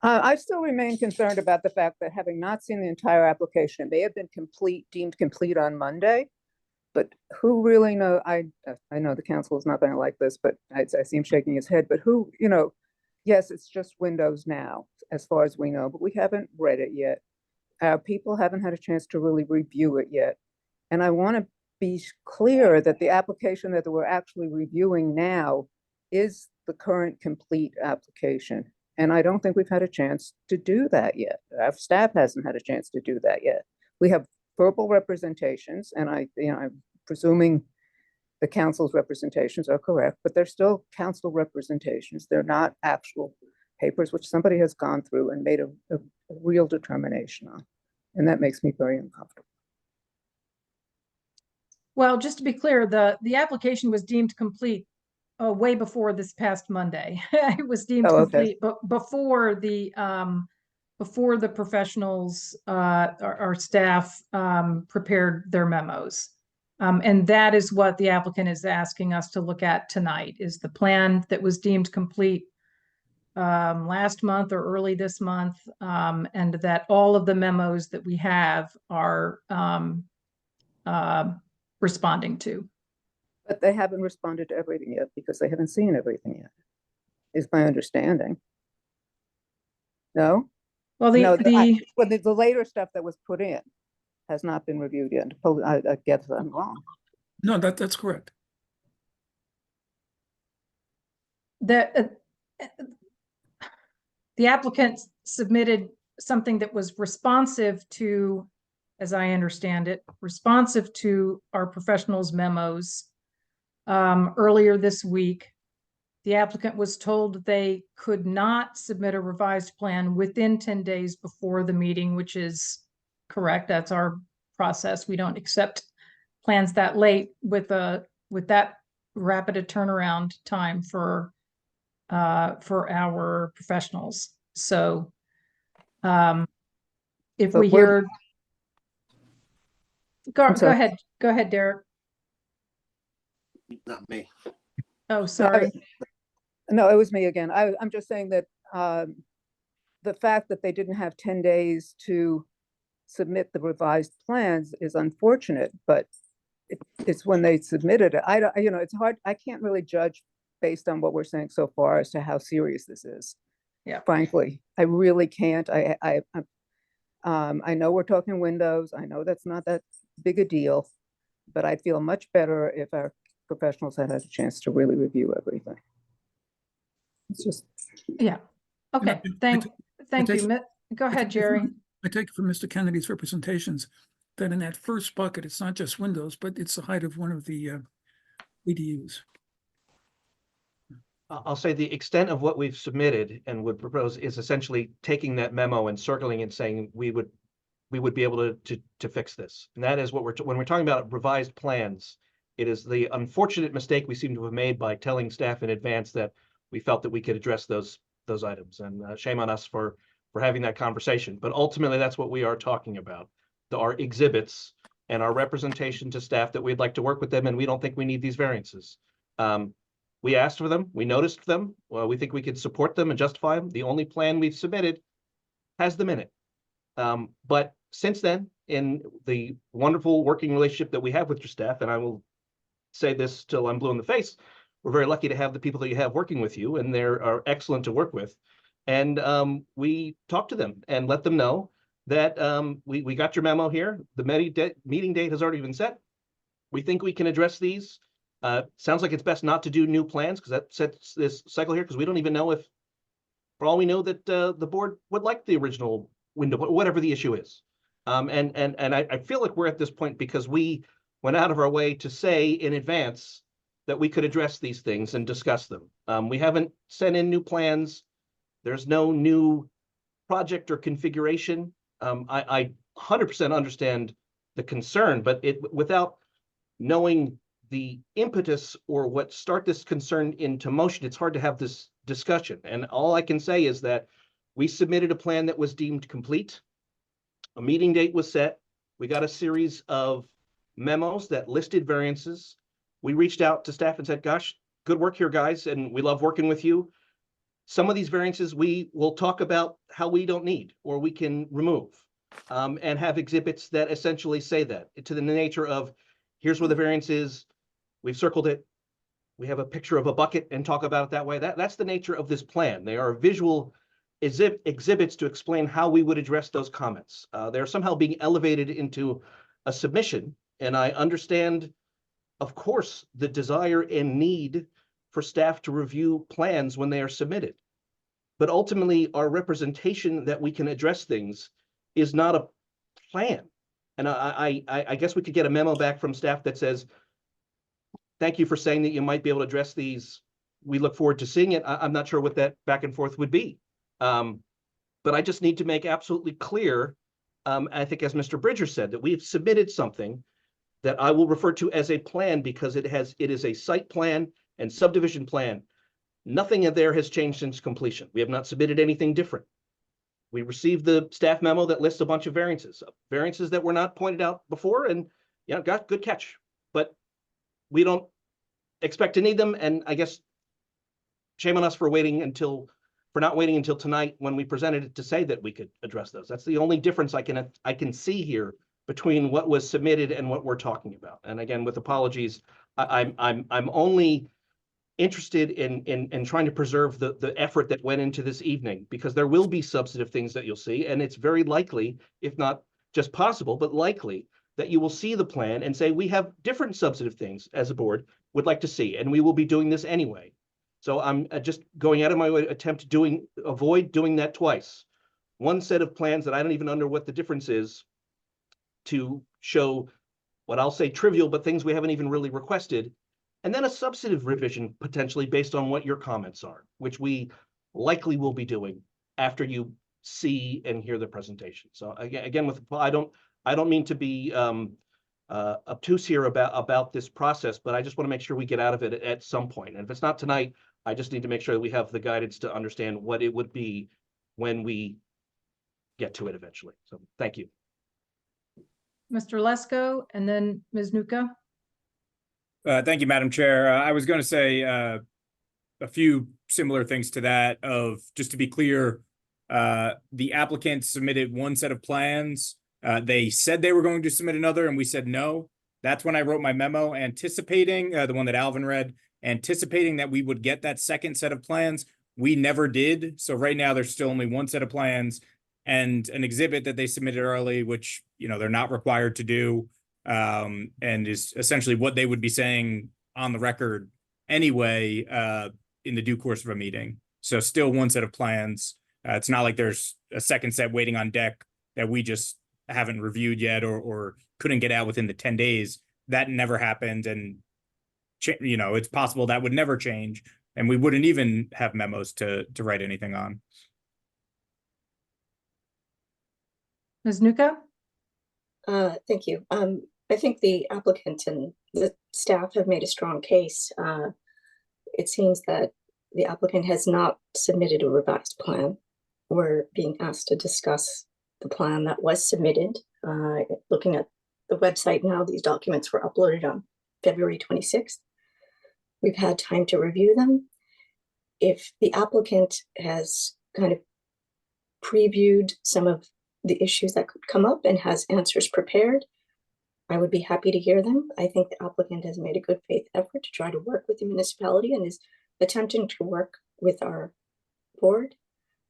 I still remain concerned about the fact that, having not seen the entire application, it may have been deemed complete on Monday, but who really know? I know the council is not going to like this, but I see him shaking his head. But who, yes, it's just Windows now, as far as we know, but we haven't read it yet. People haven't had a chance to really review it yet, and I want to be clear that the application that we're actually reviewing now is the current complete application. And I don't think we've had a chance to do that yet. Our staff hasn't had a chance to do that yet. We have verbal representations, and I'm presuming the council's representations are correct, but they're still council representations. They're not actual papers which somebody has gone through and made a real determination on. And that makes me very uncomfortable. Well, just to be clear, the application was deemed complete way before this past Monday. It was deemed Oh, okay. complete, but before the professionals, our staff prepared their memos. And that is what the applicant is asking us to look at tonight, is the plan that was deemed complete last month or early this month, and that all of the memos that we have are responding to. But they haven't responded to everything yet because they haven't seen everything yet, is my understanding. No? Well, No, the later stuff that was put in has not been reviewed yet. I guess I'm wrong. No, that's correct. The applicant submitted something that was responsive to, as I understand it, responsive to our professionals' memos earlier this week. The applicant was told they could not submit a revised plan within 10 days before the meeting, which is correct. That's our process. We don't accept plans that late with that rapid a turnaround time for our professionals. So if But we hear, go ahead, Derek. Not me. Oh, sorry. No, it was me again. I'm just saying that the fact that they didn't have 10 days to submit the revised plans is unfortunate, but it's when they submitted it. It's hard. I can't really judge based on what we're saying so far as to how serious this is. Yeah. Frankly, I really can't. I know we're talking windows. I know that's not that big a deal, but I'd feel much better if our professionals had a chance to really review everything. It's just. Yeah. Okay. Thank you. Go ahead, Jerry. I take it from Mr. Kennedy's representations that in that first bucket, it's not just windows, but it's the height of one of the EDUs. I'll say the extent of what we've submitted and would propose is essentially taking that memo and circling it, saying we would be able to fix this. And that is what when we're talking about revised plans, it is the unfortunate mistake we seem to have made by telling staff in advance that we felt that we could address those items. And shame on us for having that conversation. But ultimately, that's what we are talking about. Our exhibits and our representation to staff that we'd like to work with them, and we don't think we need these variances. We asked for them, we noticed them, well, we think we could support them and justify them. The only plan we've submitted has them in it. But since then, in the wonderful working relationship that we have with your staff, and I will say this till I'm blue in the face, we're very lucky to have the people that you have working with you, and they are excellent to work with. And we talked to them and let them know that we got your memo here. The meeting date has already been set. We think we can address these. Sounds like it's best not to do new plans because that sets this cycle here, because we don't even know if, for all we know, that the board would like the original window, whatever the issue is. And I feel like we're at this point because we went out of our way to say in advance that we could address these things and discuss them. We haven't sent in new plans. There's no new project or configuration. I 100% understand the concern, but without knowing the impetus or what start this concern into motion, it's hard to have this discussion. And all I can say is that we submitted a plan that was deemed complete. A meeting date was set. We got a series of memos that listed variances. We reached out to staff and said, gosh, good work here, guys, and we love working with you. Some of these variances we will talk about how we don't need or we can remove, and have exhibits that essentially say that, to the nature of, here's where the variance is. We've circled it. We have a picture of a bucket and talk about it that way. That's the nature of this plan. They are visual exhibits to explain how we would address those comments. They're somehow being elevated into a submission. And I understand, of course, the desire and need for staff to review plans when they are submitted. But ultimately, our representation that we can address things is not a plan. And I guess we could get a memo back from staff that says, thank you for saying that you might be able to address these. We look forward to seeing it. I'm not sure what that back and forth would be. But I just need to make absolutely clear, I think as Mr. Bridger said, that we've submitted something that I will refer to as a plan because it is a site plan and subdivision plan. Nothing in there has changed since completion. We have not submitted anything different. We received the staff memo that lists a bunch of variances that were not pointed out before, and yeah, got good catch. But we don't expect to need them, and I guess shame on us for not waiting until tonight when we presented it to say that we could address those. That's the only difference I can see here between what was submitted and what we're talking about. And again, with apologies, I'm only interested in trying to preserve the effort that went into this evening, because there will be substantive things that you'll see, and it's very likely, if not just possible, but likely, that you will see the plan and say, we have different substantive things as a board would like to see, and we will be doing this anyway. So I'm just going out of my way to avoid doing that twice. One set of plans that I don't even know what the difference is, to show what I'll say trivial, but things we haven't even really requested. And then a substantive revision potentially based on what your comments are, which we likely will be doing after you see and hear the presentation. So again, I don't mean to be obtuse here about this process, but I just want to make sure we get out of it at some point. And if it's not tonight, I just need to make sure that we have the guidance to understand what it would be when we get to it eventually. So thank you. Mr. Lesko, and then Ms. Nuka. Thank you, Madam Chair. I was going to say a few similar things to that. Of just to be clear, the applicant submitted one set of plans. They said they were going to submit another, and we said no. That's when I wrote my memo, anticipating the one that Alvin read, anticipating that we would get that second set of plans. We never did. So right now, there's still only one set of plans and an exhibit that they submitted early, which they're not required to do. And is essentially what they would be saying on the record anyway, in the due course of a meeting. So still one set of plans. It's not like there's a second set waiting on deck that we just haven't reviewed yet or couldn't get out within the 10 days. That never happened. And, it's possible that would never change. And we wouldn't even have memos to write anything on. Ms. Nuka? Thank you. I think the applicant and the staff have made a strong case. It seems that the applicant has not submitted a revised plan. We're being asked to discuss the plan that was submitted. Looking at the website now, these documents were uploaded on February 26th. We've had time to review them. If the applicant has kind of previewed some of the issues that could come up and has answers prepared, I would be happy to hear them. I think the applicant has made a good faith effort to try to work with the municipality and is attempting to work with our board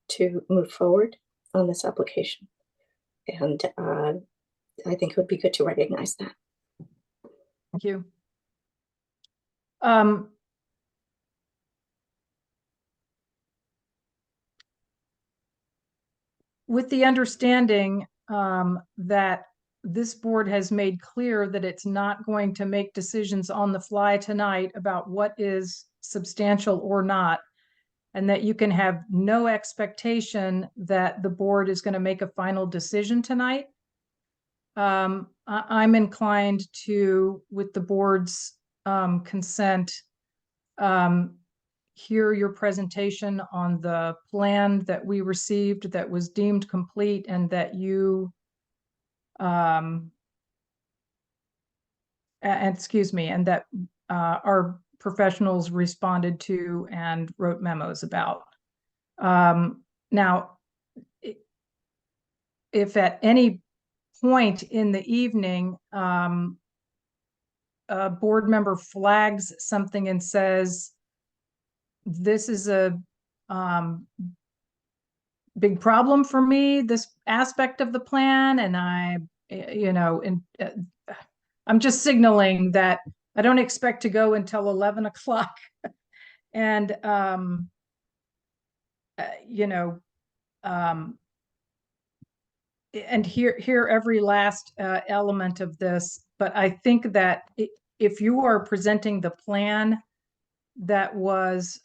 to move forward on this application. And I think it would be good to recognize that. Thank you. With the understanding that this board has made clear that it's not going to make decisions on the fly tonight about what is substantial or not, and that you can have no expectation that the board is going to make a final decision tonight, I'm inclined to, with the board's consent, hear your presentation on the plan that we received that was deemed complete and that you and that our professionals responded to and wrote memos about. Now, if at any point in the evening a board member flags something and says, this is a big problem for me, this aspect of the plan, and I'm just signaling that I don't expect to go until 11 o'clock and and hear every last element of this. But I think that if you are presenting the plan that was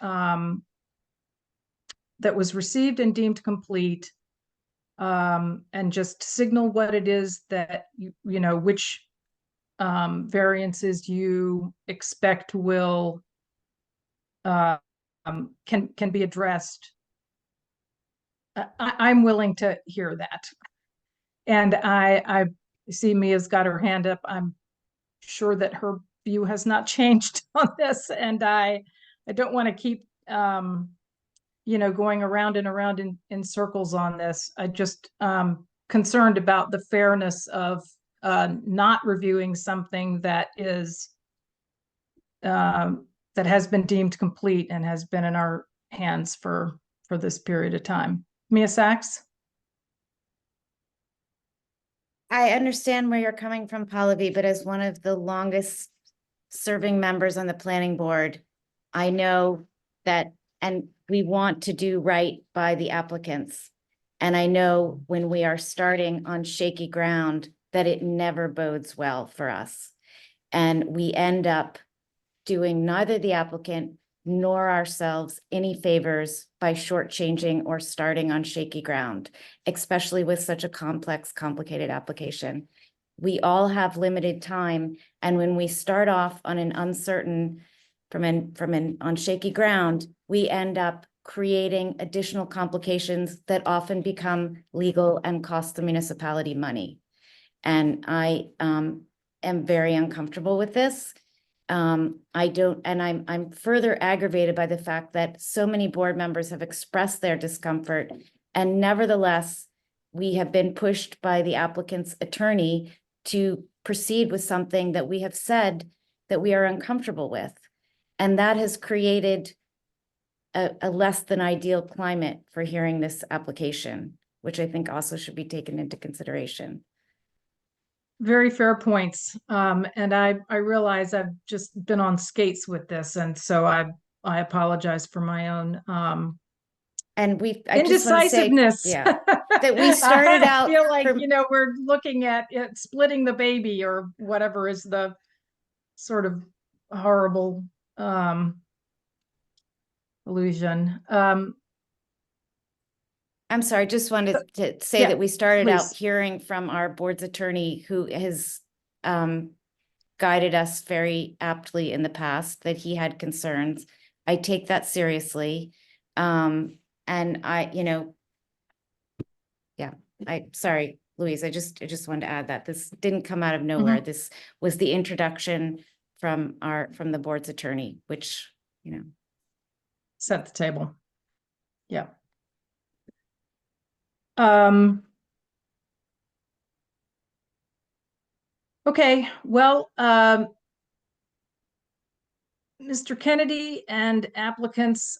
received and deemed complete, and just signal what it is that you know, which variances you expect will can be addressed. I'm willing to hear that. And I see Mia's got her hand up. I'm sure that her view has not changed on this, and I don't want to keep you know, going around and around in circles on this. I just concerned about the fairness of not reviewing something that is that has been deemed complete and has been in our hands for this period of time. Mia Sachs? I understand where you're coming from, Pallavi, but as one of the longest serving members on the planning board, I know that, and we want to do right by the applicants. And I know when we are starting on shaky ground, that it never bodes well for us. And we end up doing neither the applicant nor ourselves any favors by shortchanging or starting on shaky ground, especially with such a complex, complicated application. We all have limited time, and when we start off on an uncertain, on shaky ground, we end up creating additional complications that often become legal and cost the municipality money. And I am very uncomfortable with this. I'm further aggravated by the fact that so many board members have expressed their discomfort, and nevertheless, we have been pushed by the applicant's attorney to proceed with something that we have said that we are uncomfortable with. And that has created a less than ideal climate for hearing this application, which I think also should be taken into consideration. Very fair points. And I realize I've just been on skates with this, and so I apologize for my own and I just want to say, indecisiveness. yeah, that we started out. I feel like, you know, we're looking at it, splitting the baby or whatever is the sort of horrible illusion. I'm sorry, just wanted to say yeah, that we started out please. hearing from our board's attorney, who has guided us very aptly in the past, that he had concerns. I take that seriously. And I, you know, yeah, sorry, Louise, I just wanted to add that this didn't come out of nowhere. Mm-hmm. This was the introduction from the board's attorney, which, you know. Set the table. Yeah. Okay, well, Mr. Kennedy and applicants,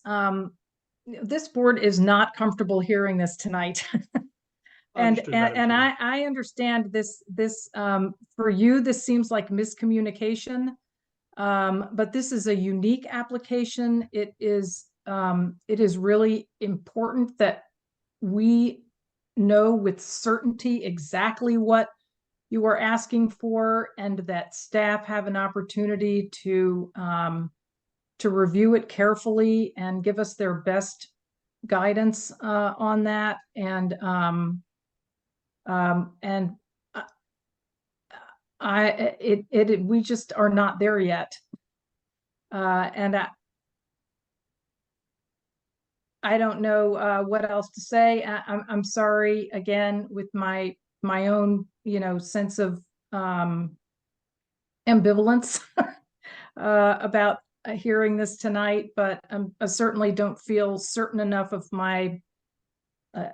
this board is not comfortable hearing this tonight. And I understand this for you, this seems like miscommunication. But this is a unique application. It is really important that we know with certainty exactly what you are asking for, and that staff have an opportunity to review it carefully and give us their best guidance on that. And we just are not there yet. And I don't know what else to say. I'm sorry again with my own, you know, sense of ambivalence about hearing this tonight, but I certainly don't feel certain enough of my. I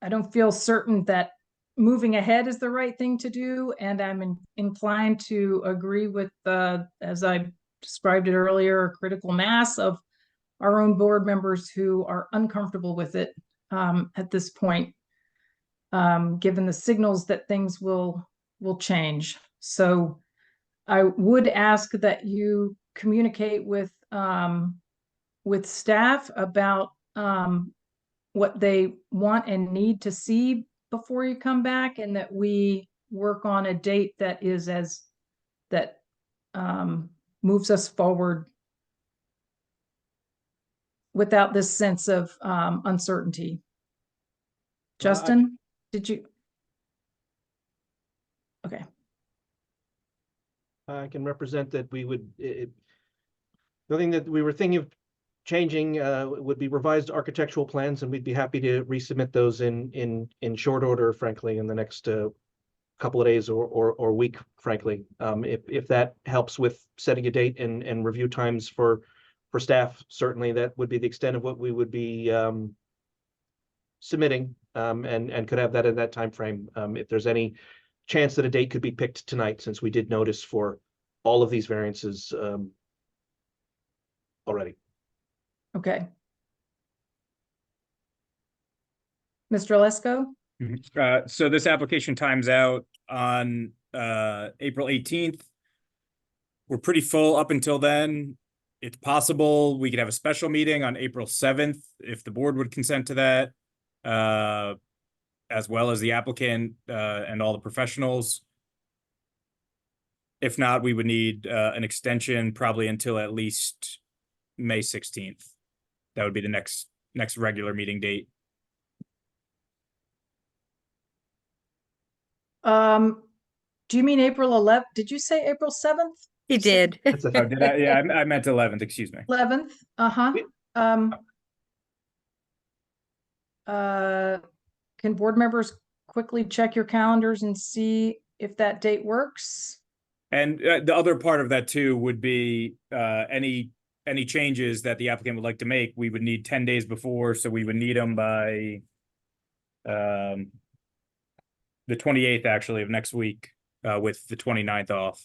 don't feel certain that moving ahead is the right thing to do, and I'm inclined to agree with as I described it earlier, a critical mass of our own board members who are uncomfortable with it at this point, given the signals that things will change. So I would ask that you communicate with staff about what they want and need to see before you come back, and that we work on a date that is moves us forward without this sense of uncertainty. Well, Justin, did you? Okay. I can represent that we would, the thing that we were thinking of changing would be revised architectural plans, and we'd be happy to resubmit those in short order, frankly, in the next couple of days or week, frankly. If that helps with setting a date and review times for staff, certainly that would be the extent of what we would be submitting, and could have that in that time frame. If there's any chance that a date could be picked tonight, since we did notice for all of these variances already. Okay. Mr. Lesko? So this application times out on April 18th. We're pretty full up until then. It's possible we could have a special meeting on April 7th if the board would consent to that, as well as the applicant and all the professionals. If not, we would need an extension probably until at least May 16th. That would be the next regular meeting date. Do you mean April 11th? Did you say April 7th? He did. Oh, did I? Yeah, I meant 11th, excuse me. 11th, uh-huh. Can board members quickly check your calendars and see if that date works? And the other part of that too would be any changes that the applicant would like to make, we would need 10 days before, so we would need them by the 28th actually of next week, with the 29th off.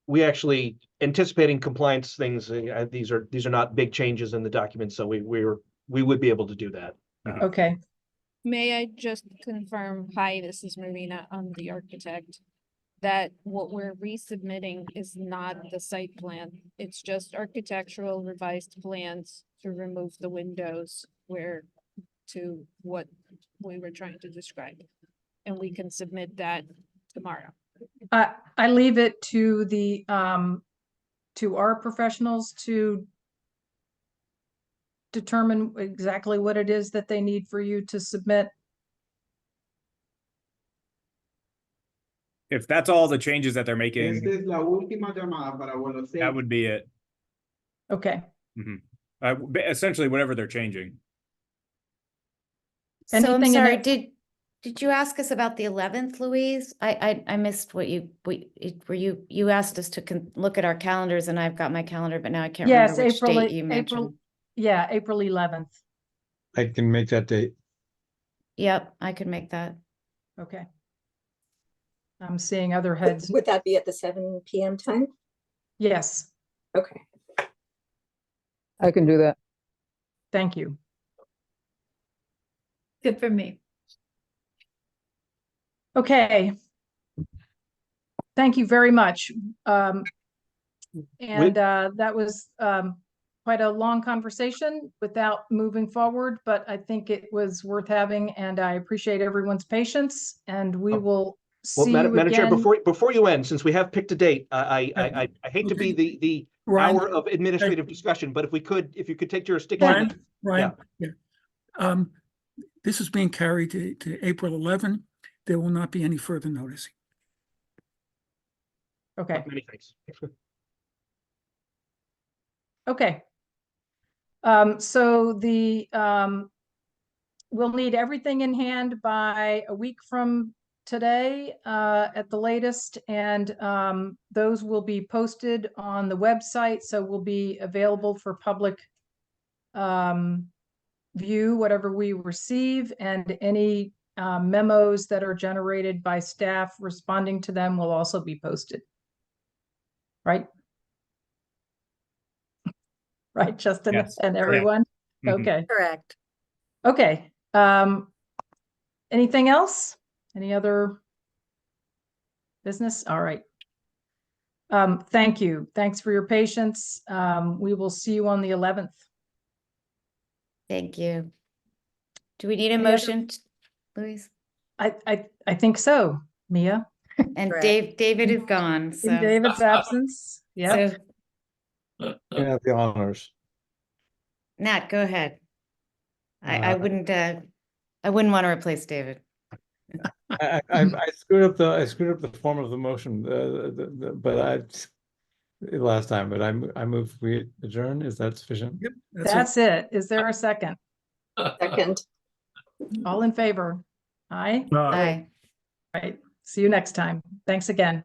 We actually anticipating compliance things. These are not big changes in the document, so we would be able to do that. Okay, May I just confirm, hi, this is Marina, I'm the architect, that what we're resubmitting is not the site plan. It's just architectural revised plans to remove the windows to what we were trying to describe. And we can submit that tomorrow. I leave it to the to our professionals to determine exactly what it is that they need for you to submit. If that's all the changes that they're making, that would be it. Okay. Essentially whatever they're changing. So I'm Anything in sorry, that- did you ask us about the 11th, Louise? I missed what you asked us to look at our calendars, and I've got my calendar, but now I can't Yes, remember which date you April, mentioned. yeah, April 11th. I can make that date. Yep, I could make that. Okay. I'm seeing other heads. Would that be at the 7 PM time? Yes, Okay. I can do that. thank you. Good for me. Okay. Thank you very much. And that was quite a long conversation without moving forward, but I think it was worth having, and I appreciate everyone's patience, and we will Well, see you Madam Chair, again. before you end, since we have picked a date, I hate to be the Ryan, hour of administrative discussion, but if you could take jurisdiction. Ryan, yeah. This is being carried to April 11. There will not be any further noticing. Okay, Many thanks. okay. So we'll need everything in hand by a week from today at the latest, and those will be posted on the website, so will be available for public view, whatever we receive, and any memos that are generated by staff responding to them will also be posted. Right? Right, Justin Yes, and correct. everyone? Mhm. Okay. Correct. Okay, anything else? Any other business? All right. Thank you. Thanks for your patience. We will see you on the 11th. Thank you. Do we need a Any other- motion, Louise? I think so, Mia. And Correct. David is gone, In so. David's absence, yep. So You have the honors. Nat, go ahead. I Uh, wouldn't, I wouldn't want to replace David. I screwed up the form of the motion, last time, but I move we adjourn. Is that sufficient? Yep, That's it. Is there a second? Second. All in favor? Aye. Uh, Aye. Right. See you next time. Thanks again.